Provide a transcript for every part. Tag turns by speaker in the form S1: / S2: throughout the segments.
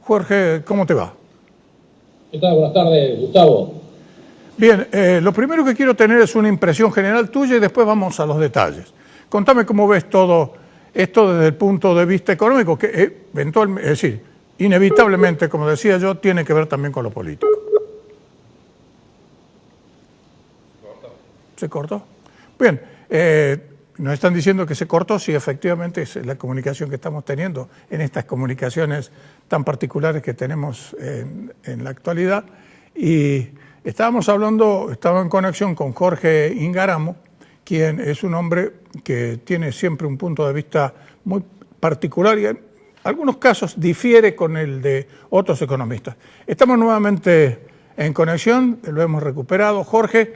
S1: Jorge, ¿cómo te va?
S2: ¿Qué tal? Buenas tardes, Gustavo.
S1: Bien, lo primero que quiero tener es una impresión general tuya y después vamos a los detalles. Contame cómo ves todo esto desde el punto de vista económico, que eventualmente, es decir, inevitablemente, como decía yo, tiene que ver también con lo político. ¿Se cortó? Bien, nos están diciendo que se cortó, sí, efectivamente es la comunicación que estamos teniendo en estas comunicaciones tan particulares que tenemos en la actualidad. Y estábamos hablando, estaba en conexión con Jorge Ingaramo, quien es un hombre que tiene siempre un punto de vista muy particular y en algunos casos difiere con el de otros economistas. Estamos nuevamente en conexión, lo hemos recuperado. Jorge,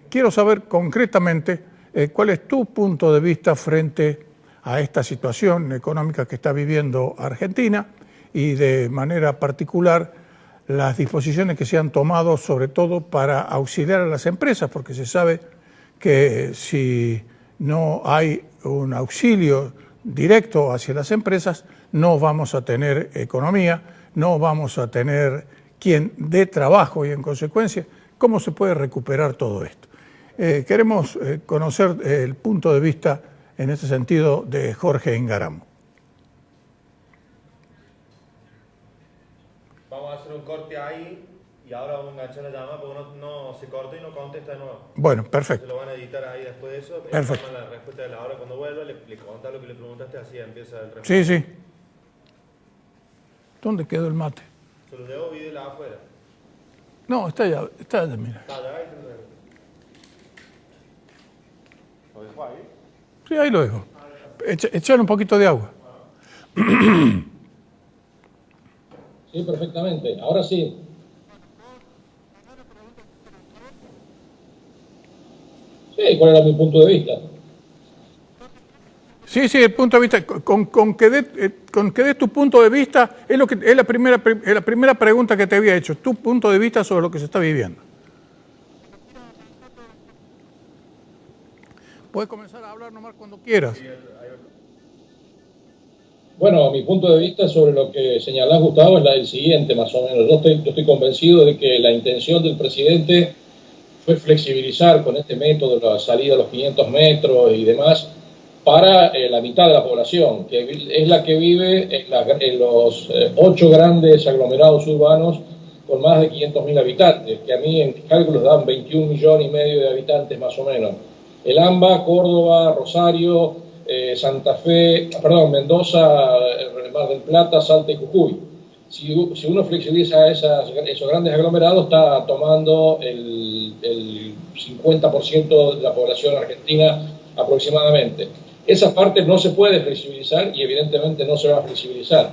S1: quiero saber concretamente cuál es tu punto de vista frente a esta situación económica que está viviendo Argentina y de manera particular las disposiciones que se han tomado sobre todo para auxiliar a las empresas, porque se sabe que si no hay un auxilio directo hacia las empresas, no vamos a tener economía, no vamos a tener quien dé trabajo y en consecuencia, ¿cómo se puede recuperar todo esto? Queremos conocer el punto de vista en ese sentido de Jorge Ingaramo.
S3: Vamos a hacer un corte ahí y ahora vamos a enganchar la llamada porque no se corta y no contesta de nuevo.
S1: Bueno, perfecto.
S3: Se lo van a editar ahí después de eso.
S1: Perfecto.
S3: La respuesta de la hora cuando vuelva, le contás lo que le preguntaste, así empieza el resto.
S1: Sí, sí. ¿Dónde quedó el mate?
S3: Se lo llevo y de la afuera.
S1: No, está allá, mira.
S3: Está allá y se lo dejo. ¿Lo dejó ahí?
S1: Sí, ahí lo dejo. Echale un poquito de agua.
S2: Sí, perfectamente. Ahora sí. Sí, ¿cuál era mi punto de vista?
S1: Sí, el punto de vista, con que des tu punto de vista, es la primera pregunta que te había hecho, tu punto de vista sobre lo que se está viviendo. Puedes comenzar a hablar nomás cuando quieras.
S2: Bueno, mi punto de vista sobre lo que señalás, Gustavo, es el siguiente, más o menos. Yo estoy convencido de que la intención del presidente fue flexibilizar con este método la salida a los 500 metros y demás para la mitad de la población, que es la que vive en los 8 grandes aglomerados urbanos con más de 500.000 habitantes, que a mí en cálculos dan 21,5 millones de habitantes más o menos. El AMBA, Córdoba, Rosario, Santa Fe, Mendoza, Mar del Plata, Salta y Jujuy. Si uno flexibiliza esos grandes aglomerados, está tomando el 50% de la población argentina aproximadamente. Esa parte no se puede flexibilizar y evidentemente no se va a flexibilizar.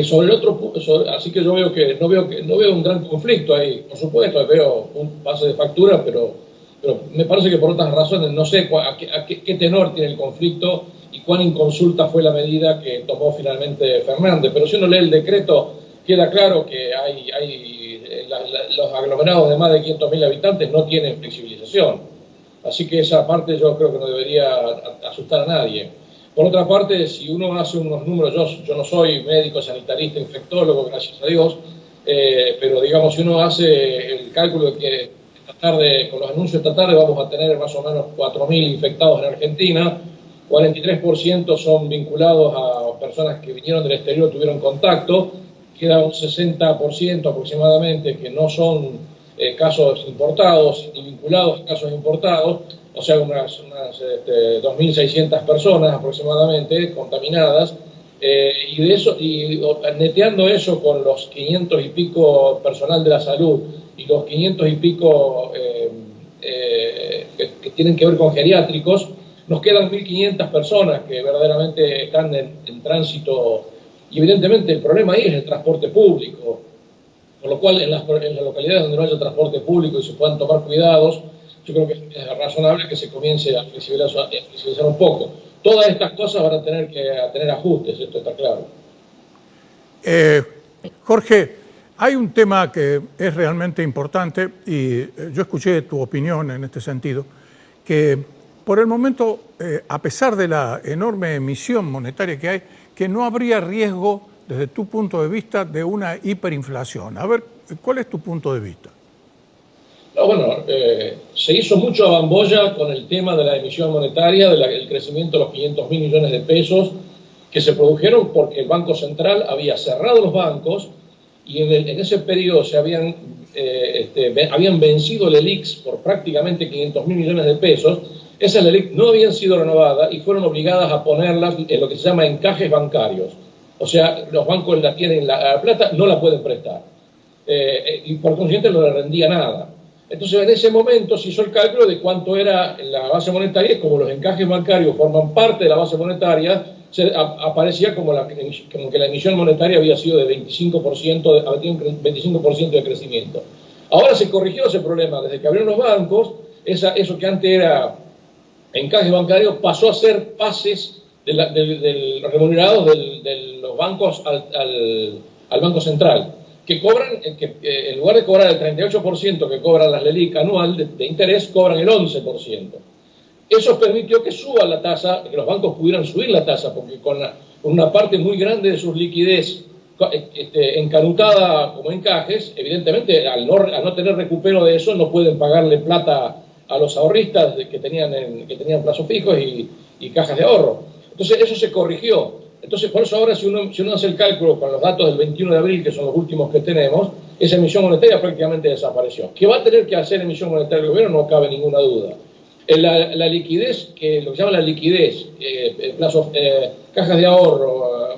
S2: Sobre el otro, así que yo no veo un gran conflicto ahí. Por supuesto, veo un pase de factura, pero me parece que por otras razones no sé a qué tenor tiene el conflicto y cuán inconsulta fue la medida que tomó finalmente Fernández. Pero si uno lee el decreto, queda claro que los aglomerados de más de 500.000 habitantes no tienen flexibilización. Así que esa parte yo creo que no debería asustar a nadie. Por otra parte, si uno hace unos números, yo no soy médico, sanitarista, infectólogo, gracias a Dios, pero digamos, si uno hace el cálculo de que esta tarde, con los anuncios de esta tarde, vamos a tener más o menos 4.000 infectados en Argentina, 43% son vinculados a personas que vinieron del exterior, tuvieron contacto, queda un 60% aproximadamente que no son casos importados y vinculados a casos importados, o sea, unas 2.600 personas aproximadamente contaminadas, y neteando eso con los 500 y pico personal de la salud y los 500 y pico que tienen que ver con geriátricos, nos quedan 1.500 personas que verdaderamente están en tránsito, y evidentemente el problema ahí es el transporte público. Por lo cual, en las localidades donde no haya transporte público y se puedan tomar cuidados, yo creo que es razonable que se comience a flexibilizar un poco. Todas estas cosas van a tener que tener ajustes, esto está claro.
S1: Jorge, hay un tema que es realmente importante y yo escuché tu opinión en este sentido, que por el momento, a pesar de la enorme emisión monetaria que hay, que no habría riesgo desde tu punto de vista, de una hiperinflación. A ver, ¿cuál es tu punto de vista?
S2: No, bueno, se hizo mucho bambolla con el tema de la emisión monetaria, del crecimiento de los 500.000 millones de pesos que se produjeron porque el Banco Central había cerrado los bancos y en ese periodo se habían vencido el ELIX por prácticamente 500.000 millones de pesos. Esas ELIX no habían sido renovadas y fueron obligadas a ponerlas en lo que se llama encajes bancarios. O sea, los bancos la tienen la plata, no la pueden prestar. Y por consiguiente no le rendía nada. Entonces, en ese momento se hizo el cálculo de cuánto era la base monetaria y como los encajes bancarios forman parte de la base monetaria, aparecía como que la emisión monetaria había sido de 25%, había tenido un 25% de crecimiento. Ahora se corrigió ese problema. Desde que abrieron los bancos, eso que antes era encajes bancarios pasó a ser pases remunerados de los bancos al Banco Central, que cobran, en lugar de cobrar el 38% que cobran las LELIC anual de interés, cobran el 11%. Eso permitió que suba la tasa, que los bancos pudieran subir la tasa, porque con una parte muy grande de sus liquidez encanutada como encajes, evidentemente al no tener recupero de eso no pueden pagarle plata a los ahorristas que tenían plazos fijos y cajas de ahorro. Entonces eso se corrigió. Entonces por eso ahora si uno hace el cálculo con los datos del 21 de abril, que son los últimos que tenemos, esa emisión monetaria prácticamente desapareció. Que va a tener que hacer emisión monetaria el gobierno no cabe ninguna duda. La liquidez, que lo que llama la liquidez, plazos, cajas de ahorro,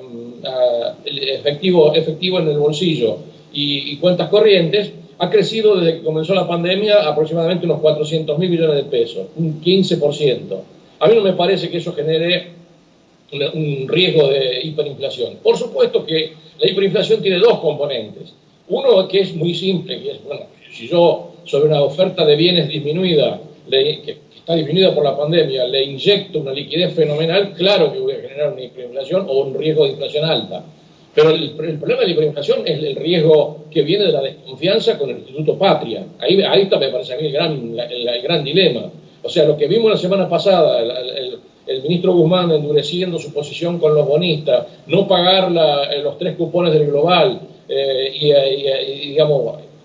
S2: efectivo en el bolsillo y cuentas corrientes, ha crecido desde que comenzó la pandemia aproximadamente unos 400.000 millones de pesos, un 15%. A mí no me parece que eso genere un riesgo de hiperinflación. Por supuesto que la hiperinflación tiene dos componentes. Uno que es muy simple, que es, bueno, si yo sobre una oferta de bienes disminuida, que está disminuida por la pandemia, le inyecto una liquidez fenomenal, claro que voy a generar una hiperinflación o un riesgo de inflación alta. Pero el problema de la hiperinflación es el riesgo que viene de la desconfianza con el Instituto Patria. Ahí está, me parece a mí, el gran dilema. O sea, lo que vimos la semana pasada, el ministro Guzmán endureciendo su posición con los bonistas, no pagar los 3 cupones del Global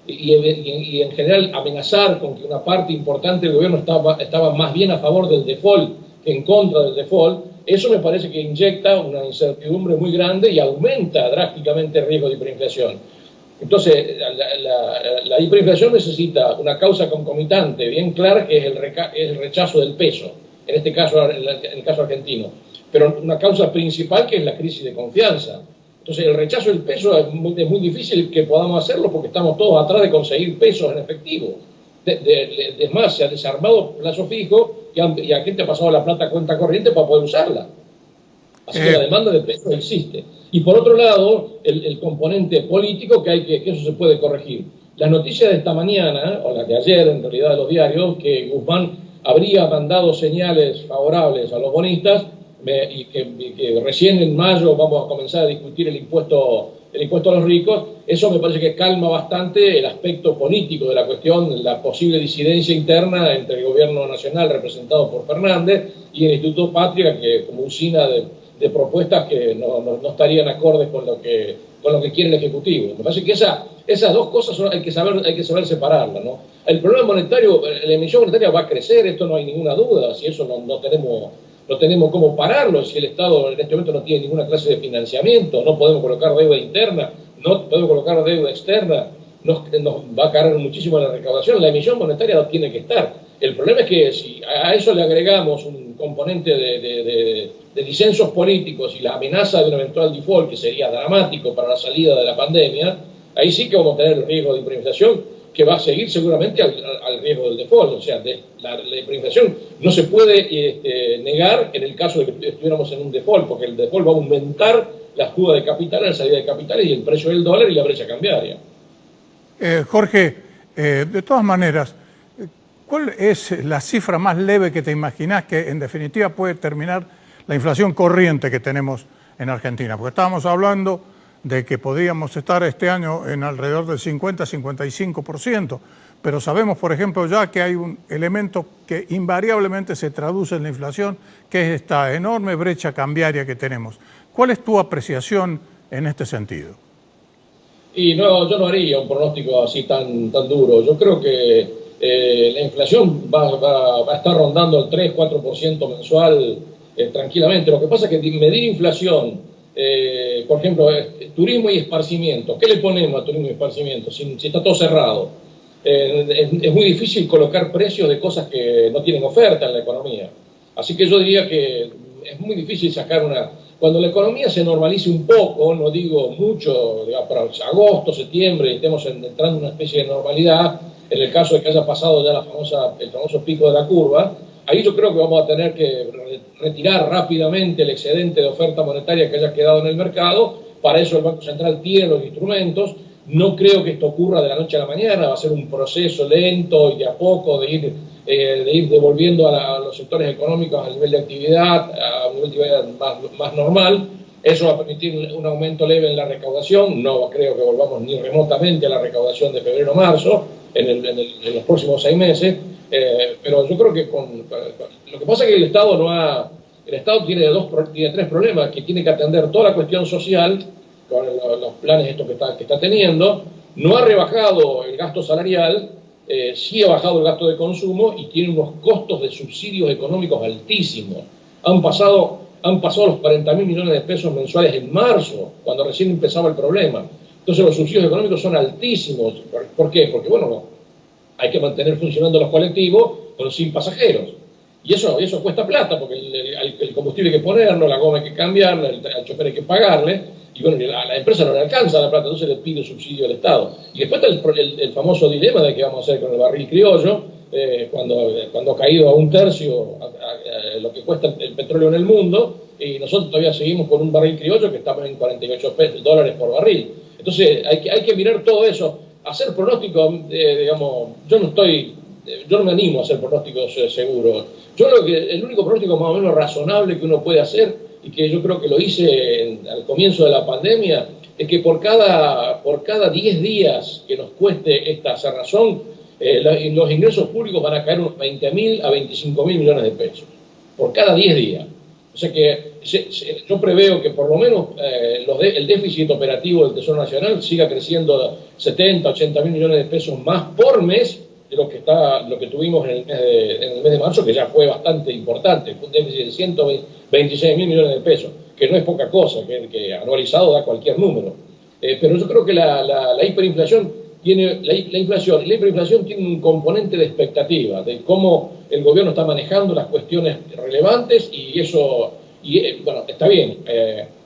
S2: y en general amenazar con que una parte importante del gobierno estaba más bien a favor del default que en contra del default, eso me parece que inyecta una incertidumbre muy grande y aumenta drásticamente el riesgo de hiperinflación. Entonces, la hiperinflación necesita una causa concomitante bien clara, que es el rechazo del peso, en este caso, en el caso argentino, pero una causa principal que es la crisis de confianza. Entonces, el rechazo del peso es muy difícil que podamos hacerlo porque estamos todos atrás de conseguir pesos en efectivo. Es más, se ha desarmado plazo fijo y a quién te ha pasado la plata a cuenta corriente para poder usarla. Así que la demanda de pesos existe. Y por otro lado, el componente político que eso se puede corregir. Las noticias de esta mañana, o las de ayer en realidad de los diarios, que Guzmán habría mandado señales favorables a los bonistas y que recién en mayo vamos a comenzar a discutir el impuesto a los ricos, eso me parece que calma bastante el aspecto político de la cuestión, la posible disidencia interna entre el gobierno nacional representado por Fernández y el Instituto Patria, que como usina de propuestas que no estarían acordes con lo que quiere el Ejecutivo. Me parece que esas dos cosas hay que saber separarlas, ¿no? El problema monetario, la emisión monetaria va a crecer, esto no hay ninguna duda, si eso no tenemos cómo pararlo, si el Estado en este momento no tiene ninguna clase de financiamiento, no podemos colocar deuda interna, no podemos colocar deuda externa, nos va a caer muchísimo en la recaudación, la emisión monetaria no tiene que estar. El problema es que si a eso le agregamos un componente de disensos políticos y la amenaza de un eventual default, que sería dramático para la salida de la pandemia, ahí sí que vamos a tener el riesgo de hiperinflación, que va a seguir seguramente al riesgo del default. O sea, la hiperinflación no se puede negar en el caso de que estuviéramos en un default, porque el default va a aumentar la fuga de capitales, la salida de capitales y el precio del dólar y la brecha cambiaria.
S1: Jorge, de todas maneras, ¿cuál es la cifra más leve que te imaginás que en definitiva puede terminar la inflación corriente que tenemos en Argentina? Porque estábamos hablando de que podríamos estar este año en alrededor del 50-55%, pero sabemos, por ejemplo, ya que hay un elemento que invariablemente se traduce en la inflación, que es esta enorme brecha cambiaria que tenemos. ¿Cuál es tu apreciación en este sentido.
S2: Y no, yo no haría un pronóstico así tan duro. Yo creo que la inflación va a estar rondando el 3-4% mensual tranquilamente. Lo que pasa es que medir inflación, por ejemplo, turismo y esparcimiento, ¿qué le ponemos a turismo y esparcimiento si está todo cerrado? Es muy difícil colocar precios de cosas que no tienen oferta en la economía. Así que yo diría que es muy difícil sacar una... Cuando la economía se normalice un poco, no digo mucho, digamos, para agosto, septiembre, estemos entrando en una especie de normalidad, en el caso de que haya pasado ya el famoso pico de la curva, ahí yo creo que vamos a tener que retirar rápidamente el excedente de oferta monetaria que haya quedado en el mercado. Para eso el Banco Central tiene los instrumentos. No creo que esto ocurra de la noche a la mañana, va a ser un proceso lento y de a poco de ir devolviendo a los sectores económicos al nivel de actividad, a un nivel de actividad más normal. Eso va a permitir un aumento leve en la recaudación. No creo que volvamos ni remotamente a la recaudación de febrero-marzo en los próximos 6 meses, pero yo creo que lo que pasa es que el Estado tiene 3 problemas, que tiene que atender toda la cuestión social con los planes estos que está teniendo. No ha rebajado el gasto salarial, sí ha bajado el gasto de consumo y tiene unos costos de subsidios económicos altísimos. Han pasado los 40.000 millones de pesos mensuales en marzo, cuando recién empezaba el problema. Entonces los subsidios económicos son altísimos. ¿Por qué? Porque, bueno, hay que mantener funcionando los colectivos, pero sin pasajeros. Y eso cuesta plata, porque el combustible hay que ponerlo, la goma hay que cambiarla, al chofer hay que pagarle. Y bueno, a la empresa no le alcanza la plata, entonces le pide subsidio al Estado. Y después está el famoso dilema de qué vamos a hacer con el barril criollo, cuando ha caído a 1/3 lo que cuesta el petróleo en el mundo, y nosotros todavía seguimos con un barril criollo que está en $48 por barril. Entonces hay que mirar todo eso. Hacer pronósticos, digamos, yo no me animo a hacer pronósticos seguros. Yo creo que el único pronóstico más o menos razonable que uno puede hacer, y que yo creo que lo hice al comienzo de la pandemia, es que por cada 10 días que nos cueste esta cerrazón, los ingresos públicos van a caer unos 20.000 a 25.000 millones de pesos, por cada 10 días. O sea que yo preveo que por lo menos el déficit operativo del Tesoro Nacional siga creciendo 70, 80.000 millones de pesos más por mes de lo que tuvimos en el mes de marzo, que ya fue bastante importante. Fue un déficit de 126.000 millones de pesos, que no es poca cosa, que anualizado da cualquier número. Pero yo creo que la hiperinflación la inflación y la hiperinflación tienen un componente de expectativa, de cómo el gobierno está manejando las cuestiones relevantes, y eso, bueno, está bien.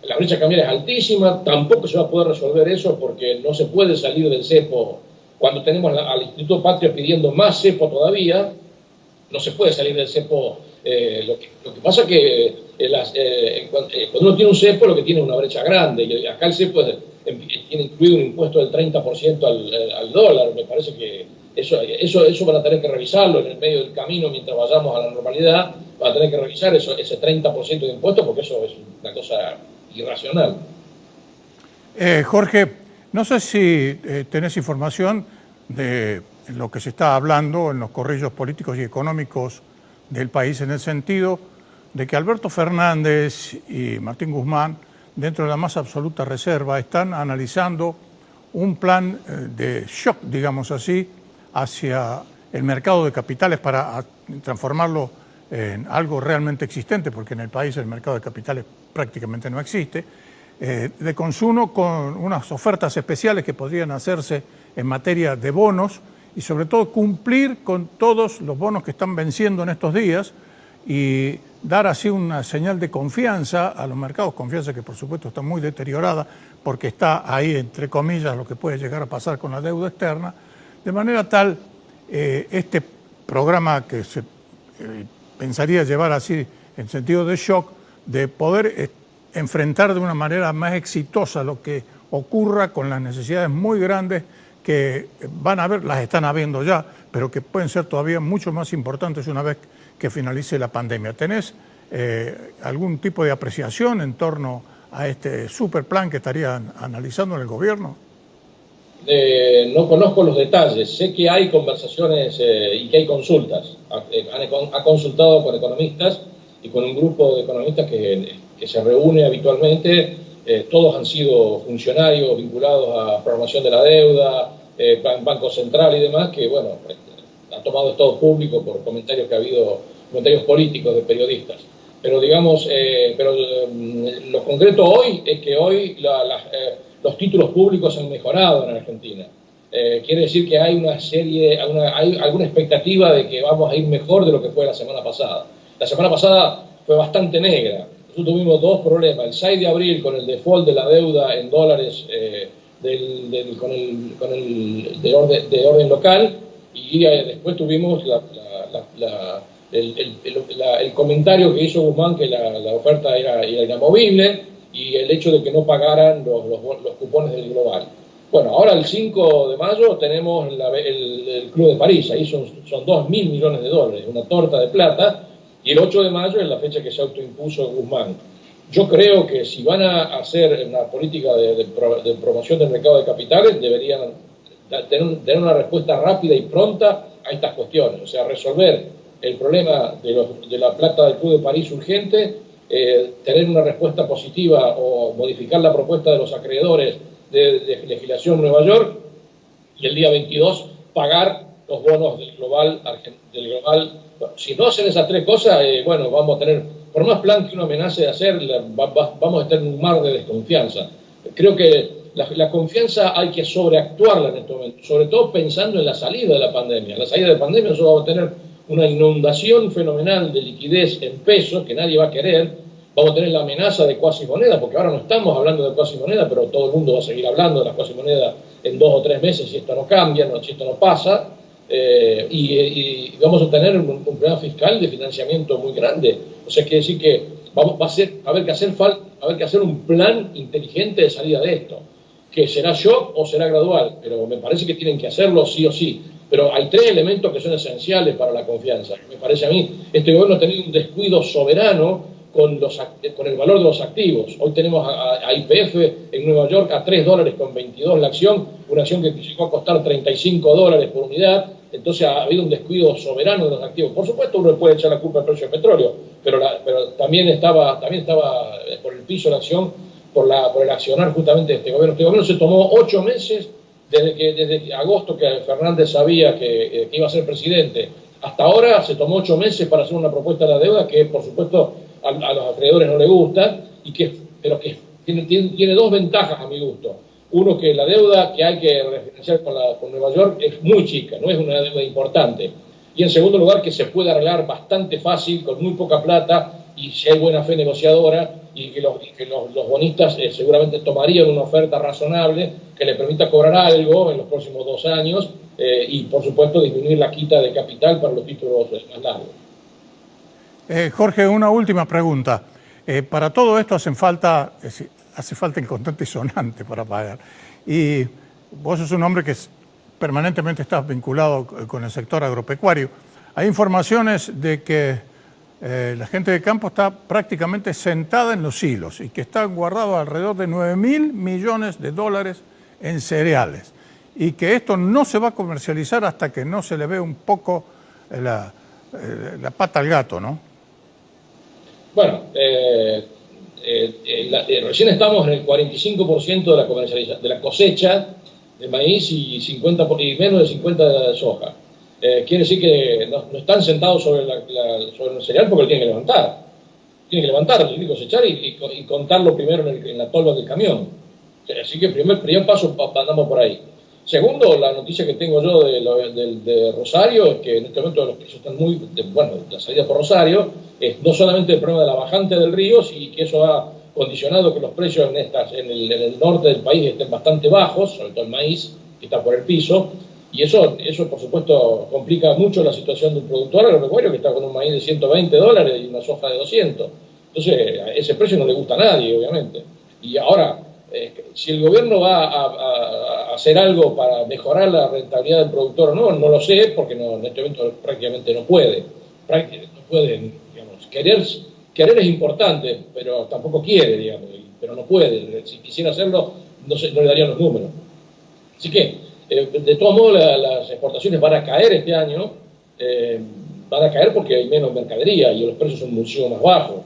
S2: La brecha cambiaria es altísima, tampoco se va a poder resolver eso porque no se puede salir del cepo. Cuando tenemos al Instituto Patria pidiendo más cepo todavía, no se puede salir del cepo. Lo que pasa es que cuando uno tiene un cepo, lo que tiene es una brecha grande, y acá el cepo tiene incluido un impuesto del 30% al dólar. Me parece que eso van a tener que revisarlo en el medio del camino mientras vayamos a la normalidad. Van a tener que revisar ese 30% de impuesto, porque eso es una cosa irracional.
S1: Jorge, no sé si tenés información de lo que se está hablando en los corrillos políticos y económicos del país, en el sentido de que Alberto Fernández y Martín Guzmán, dentro de la más absoluta reserva, están analizando un plan de shock, digamos así, hacia el mercado de capitales para transformarlo en algo realmente existente, porque en el país el mercado de capitales prácticamente no existe, de consumo, con unas ofertas especiales que podrían hacerse en materia de bonos, y sobre todo cumplir con todos los bonos que están venciendo en estos días y dar así una señal de confianza a los mercados, confianza que por supuesto está muy deteriorada porque está ahí, entre comillas, lo que puede llegar a pasar con la deuda externa, de manera tal, este programa que se pensaría llevar así en sentido de shock, de poder enfrentar de una manera más exitosa lo que ocurra con las necesidades muy grandes que van a haber, las están habiendo ya, pero que pueden ser todavía mucho más importantes una vez que finalice la pandemia. ¿Tenés algún tipo de apreciación en torno a este superplan que estarían analizando en el gobierno?
S2: No conozco los detalles, sé que hay conversaciones y que hay consultas. Ha consultado con economistas y con un grupo de economistas que se reúne habitualmente todos han sido funcionarios vinculados a programación de la deuda, Banco Central y demás, que bueno, ha tomado estado público por comentarios que ha habido, comentarios políticos de periodistas. Pero digamos, lo concreto hoy es que hoy los títulos públicos han mejorado en Argentina. Quiere decir que hay hay alguna expectativa de que vamos a ir mejor de lo que fue la semana pasada. La semana pasada fue bastante negra. Nosotros tuvimos dos problemas. El 6 de abril con el default de la deuda en dólares de orden local, y después tuvimos el comentario que hizo Guzmán que la oferta era inamovible, y el hecho de que no pagaran los cupones del global. Bueno, ahora el 5 de mayo tenemos el Club de París, ahí son 2.000 millones de dólares, una torta de plata, y el 8 de mayo es la fecha que se autoimpuso Guzmán. Yo creo que si van a hacer una política de promoción del mercado de capitales, deberían tener una respuesta rápida y pronta a estas cuestiones, o sea, resolver el problema de la plata del Club de París urgente, tener una respuesta positiva o modificar la propuesta de los acreedores de legislación Nueva York, y el día 22 pagar los bonos del global. Si no hacen esas tres cosas, bueno, vamos a tener, por más plan que uno amenace de hacer, vamos a estar en un mar de desconfianza. Creo que la confianza hay que sobreactuarla en este momento, sobre todo pensando en la salida de la pandemia. La salida de la pandemia nosotros vamos a tener una inundación fenomenal de liquidez en pesos que nadie va a querer. Vamos a tener la amenaza de cuasimonedas, porque ahora no estamos hablando de cuasimonedas, pero todo el mundo va a seguir hablando de las cuasimonedas en 2 o 3 meses si esto no cambia, si esto no pasa. Y vamos a tener un problema fiscal de financiamiento muy grande. O sea, quiere decir que va a haber que hacer un plan inteligente de salida de esto, que será shock o será gradual, pero me parece que tienen que hacerlo sí o sí. Pero hay 3 elementos que son esenciales para la confianza. Me parece a mí, este gobierno ha tenido un descuido soberano con el valor de los activos. Hoy tenemos a YPF en Nueva York a $3.22 la acción, una acción que llegó a costar $35 por unidad. Entonces ha habido un descuido soberano de los activos. Por supuesto, uno puede echar la culpa al precio del petróleo, pero también estaba por el piso la acción, por el accionar justamente de este gobierno. Este gobierno se tomó 8 meses, desde agosto, que Fernández sabía que iba a ser presidente, hasta ahora se tomó 8 meses para hacer una propuesta de la deuda que, por supuesto, a los acreedores no les gusta, pero que tiene 2 ventajas a mi gusto. Uno, que la deuda que hay que refinanciar con Nueva York es muy chica, no es una deuda importante. Y en segundo lugar, que se puede arreglar bastante fácil, con muy poca plata, y si hay buena fe negociadora, y que los bonistas seguramente tomarían una oferta razonable que le permita cobrar algo en los próximos 2 años, y por supuesto disminuir la quita de capital para los títulos más largos.
S1: Jorge, una última pregunta. Para todo esto hace falta el contante y sonante para pagar. Y vos sos un hombre que permanentemente estás vinculado con el sector agropecuario. Hay informaciones de que la gente de campo está prácticamente sentada en los hilos y que están guardados alrededor de $9.000 millones en cereales, y que esto no se va a comercializar hasta que no se le ve un poco la pata al gato, ¿no?
S2: Bueno, recién estamos en el 45% de la cosecha de maíz y menos de 50% de soja. Quiere decir que no están sentados sobre el cereal porque lo tienen que levantar. Tienen que levantarlo, tienen que cosechar y contarlo primero en la tolva del camión. Así que primer paso andamos por ahí. Segundo, la noticia que tengo yo de Rosario es que en este momento los precios están la salida por Rosario es no solamente el problema de la bajante del río, y que eso ha condicionado que los precios en el norte del país estén bastante bajos, sobre todo el maíz, que está por el piso, y eso por supuesto complica mucho la situación del productor agropecuario, que está con un maíz de $120 y una soja de 200. Entonces, ese precio no le gusta a nadie, obviamente. Y ahora, si el gobierno va a hacer algo para mejorar la rentabilidad del productor o no lo sé, porque en este momento prácticamente no puede. Digamos, querer es importante, pero tampoco quiere, digamos, pero no puede. Si quisiera hacerlo, no le darían los números. Así que, de todos modos, las exportaciones van a caer este año, van a caer porque hay menos mercadería y los precios son muchísimo más bajos.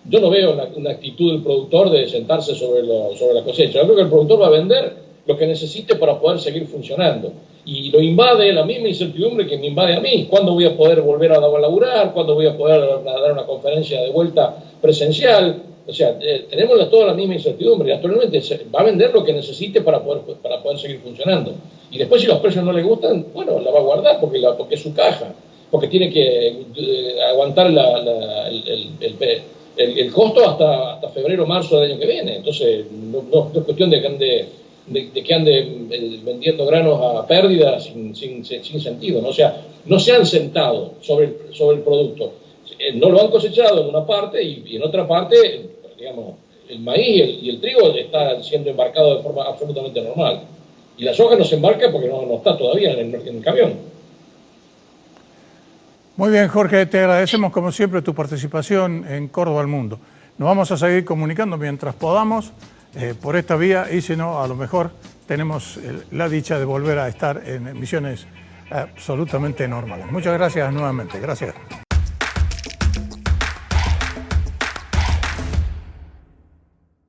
S2: yo no veo una actitud del productor de sentarse sobre la cosecha. Yo creo que el productor va a vender lo que necesite para poder seguir funcionando. Y lo invade la misma incertidumbre que me invade a mí. ¿Cuándo voy a poder volver a laburar? ¿Cuándo voy a poder dar una conferencia de vuelta presencial? O sea, tenemos toda la misma incertidumbre. Y actualmente va a vender lo que necesite para poder seguir funcionando. Y después, si los precios no le gustan, bueno, la va a guardar porque es su caja. Porque tiene que aguantar el costo hasta febrero o marzo del año que viene. Entonces, no es cuestión de que ande vendiendo granos a pérdida sin sentido, ¿no? O sea, no se han sentado sobre el producto. No lo han cosechado en una parte y en otra parte, digamos, el maíz y el trigo está siendo embarcado de forma absolutamente normal. Y la soja no se embarca porque no está todavía en el camión.
S1: Muy bien, Jorge, te agradecemos como siempre tu participación en Córdoba al Mundo. Nos vamos a seguir comunicando mientras podamos por esta vía y si no, a lo mejor tenemos la dicha de volver a estar en emisiones absolutamente normales. Muchas gracias nuevamente. Gracias.